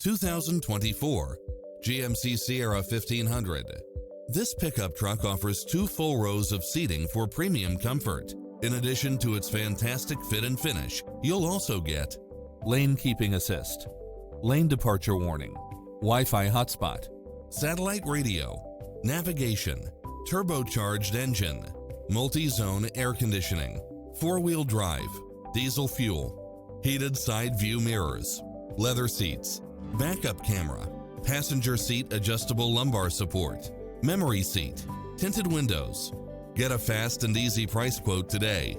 2024 GMC Sierra 1500. This pickup truck offers 2 full rows of seating for premium comfort. In addition to its fantastic fit and finish, you'll also get lane keeping assist, lane departure warning, Wi-Fi hotspot, satellite radio, navigation, turbocharged engine, multi-zone air conditioning, 4-wheel drive, diesel fuel, heated side view mirrors, leather seats, backup camera, passenger seat adjustable lumbar support, memory seat, tinted windows. Get a fast and easy price quote today